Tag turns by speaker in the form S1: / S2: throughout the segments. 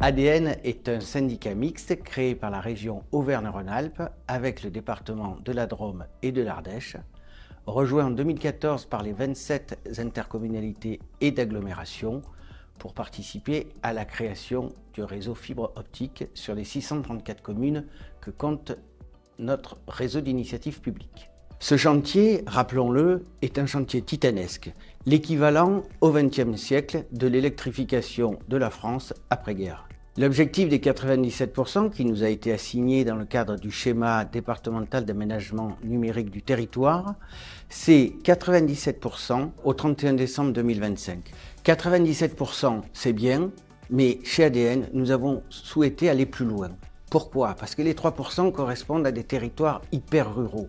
S1: ADN est un syndicat mixte créé par la région Auvergne-Rhône-Alpes avec le département de la Drôme et de l'Ardèche, rejoint en 2014 par les 27 intercommunalités et d'agglomérations pour participer à la création du réseau fibre optique sur les 634 communes que compte notre réseau d'initiatives publiques. Ce chantier, rappelons-le, est un chantier titanesque, l'équivalent au XXe siècle de l'électrification de la France après-guerre. L'objectif des 97% qui nous a été assigné dans le cadre du schéma départemental d'aménagement numérique du territoire, c'est 97% au 31 décembre 2025. 97% c'est bien, mais chez ADN, nous avons souhaité aller plus loin. Pourquoi? Parce que les 3% correspondent à des territoires hyper ruraux.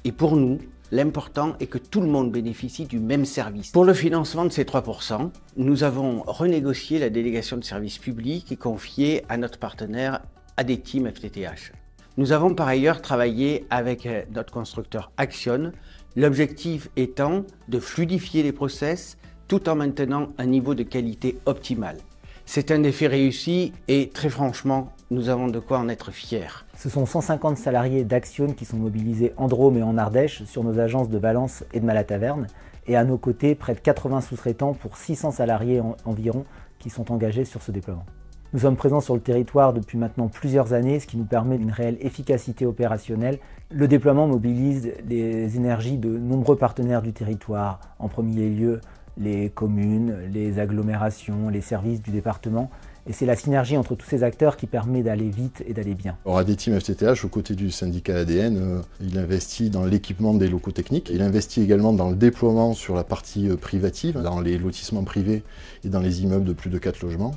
S1: Et pour nous, l'important est que tout le monde bénéficie du même service. Pour le financement de ces 3%, nous avons renégocié la délégation de services publics et confiée à notre partenaire ADTeam FTTH. Nous avons par ailleurs travaillé avec notre constructeur Axione, l'objectif étant de fluidifier les process tout en maintenant un niveau de qualité optimal. C'est un défi réussi et très franchement, nous avons de quoi en être fiers.
S2: Ce sont 150 salariés d'Axione qui sont mobilisés en Drôme et en Ardèche sur nos agences de Valence et de Malataverne. Et à nos côtés, près de 80 sous-traitants pour 600 salariés environ qui sont engagés sur ce déploiement. Nous sommes présents sur le territoire depuis maintenant plusieurs années, ce qui nous permet une réelle efficacité opérationnelle. Le déploiement mobilise les énergies de nombreux partenaires du territoire, en premier lieu les communes, les agglomérations, les services du département. Et c'est la synergie entre tous ces acteurs qui permet d'aller vite et d'aller bien.
S3: Alors ADTeam FTTH, aux côtés du syndicat ADN, il investit dans l'équipement des locaux techniques. Il investit également dans le déploiement sur la partie privative, dans les lotissements privés et dans les immeubles de plus de 4 logements.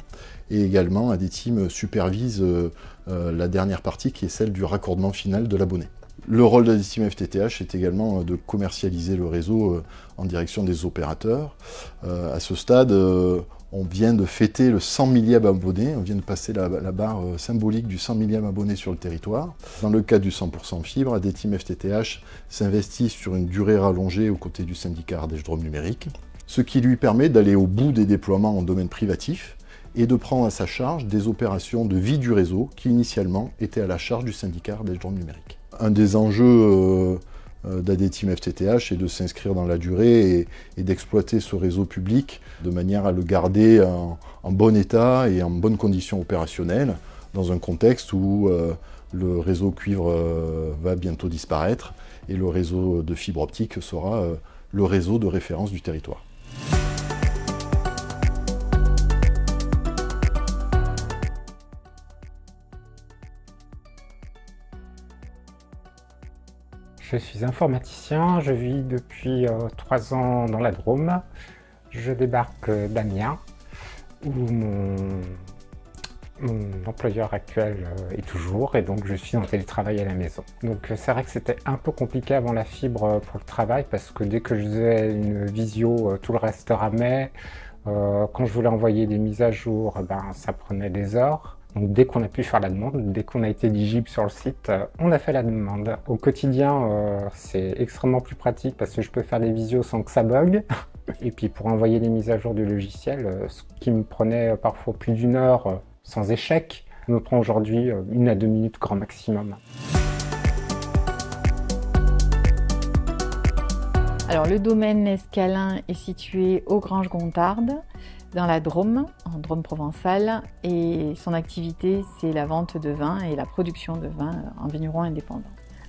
S3: Et également, ADTeam supervise la dernière partie qui est celle du raccordement final de l'abonné. Le rôle d'ADTeam FTTH est également de commercialiser le réseau en direction des opérateurs. À ce stade, on vient de fêter le 100 millième abonné, on vient de passer la barre symbolique du 100 millième abonné sur le territoire. Dans le cadre du 100% fibre, ADTeam FTTH s'investit sur une durée rallongée aux côtés du syndicat Ardèche Drôme Numérique, ce qui lui permet d'aller au bout des déploiements en domaine privatif et de prendre à sa charge des opérations de vie du réseau qui initialement étaient à la charge du syndicat Ardèche Drôme Numérique. Un des enjeux d'ADTeam FTTH est de s'inscrire dans la durée et d'exploiter ce réseau public de manière à le garder en bon état et en bonnes conditions opérationnelles dans un contexte où le réseau cuivre va bientôt disparaître et le réseau de fibre optique sera le réseau de référence du territoire.
S4: Je suis informaticien, je vis depuis 3 ans dans la Drôme. Je débarque d'Amiens, où mon employeur actuel est toujours, et donc je suis en télétravail à la maison. Donc c'est vrai que c'était un peu compliqué avant la fibre pour le travail, parce que dès que je faisais une visio, tout le reste ramait. Quand je voulais envoyer des mises à jour, ça prenait des heures. Donc dès qu'on a pu faire la demande, dès qu'on a été éligible sur le site, on a fait la demande. Au quotidien, c'est extrêmement plus pratique parce que je peux faire des visios sans que ça bug. Et puis pour envoyer les mises à jour du logiciel, ce qui me prenait parfois plus d'1 heure sans échec, me prend aujourd'hui 1 à 2 minutes grand maximum.
S5: Alors le domaine Escalin est situé aux Granges-Gontard, dans la Drôme, en Drôme provençale, et son activité c'est la vente de vin et la production de vin en vigneron indépendant.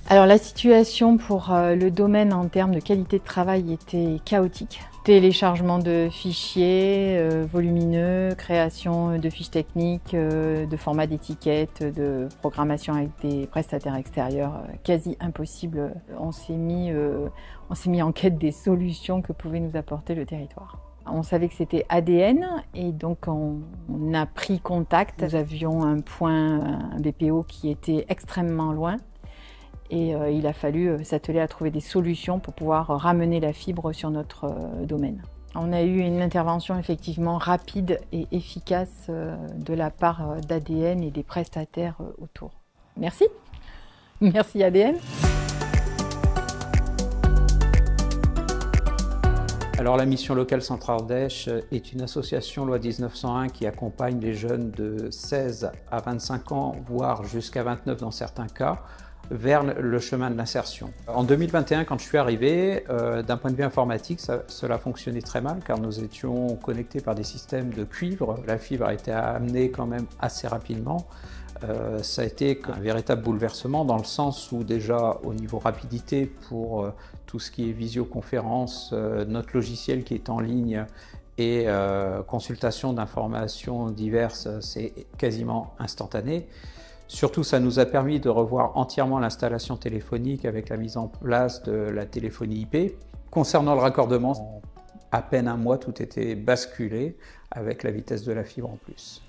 S5: Alors la situation pour le domaine en termes de qualité de travail était chaotique. Téléchargement de fichiers volumineux, création de fiches techniques, de formats d'étiquettes, de programmation avec des prestataires extérieurs quasi impossible. On s'est mis en quête des solutions que pouvait nous apporter le territoire. On savait que c'était ADN et donc on a pris contact. Nous avions un BPO qui était extrêmement loin et il a fallu s'atteler à trouver des solutions pour pouvoir ramener la fibre sur notre domaine. On a eu une intervention effectivement rapide et efficace de la part d'ADN et des prestataires autour. Merci. Merci ADN.
S6: Alors la mission locale Centre-Ardèche est une association loi 1901 qui accompagne les jeunes de 16 à 25 ans, voire jusqu'à 29 dans certains cas, vers le chemin de l'insertion. En 2021, quand je suis arrivé, d'un point de vue informatique, cela fonctionnait très mal car nous étions connectés par des systèmes de cuivre. La fibre a été amenée quand même assez rapidement. Ça a été un véritable bouleversement dans le sens où déjà au niveau rapidité pour tout ce qui est visioconférence, notre logiciel qui est en ligne et consultation d'informations diverses, c'est quasiment instantané. Surtout, ça nous a permis de revoir entièrement l'installation téléphonique avec la mise en place de la téléphonie IP. Concernant le raccordement, en à peine un mois, tout était basculé avec la vitesse de la fibre en plus.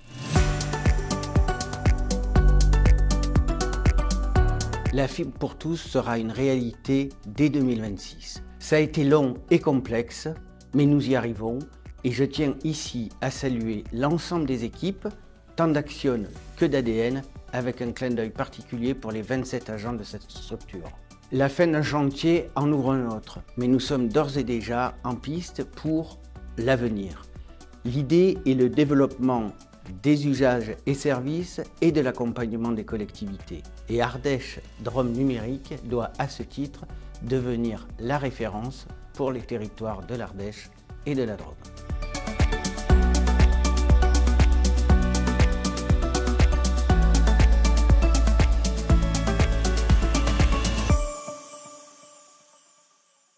S1: La fibre pour tous sera une réalité dès 2026. Ça a été long et complexe, mais nous y arrivons et je tiens ici à saluer l'ensemble des équipes, tant d'Axion que d'ADN, avec un clin d'œil particulier pour les 27 agents de cette structure. La fin d'un chantier en ouvre un autre, mais nous sommes d'ores et déjà en piste pour l'avenir. L'idée est le développement des usages et services et de l'accompagnement des collectivités. Et Ardèche Drôme Numérique doit à ce titre devenir la référence pour les territoires de l'Ardèche et de la Drôme.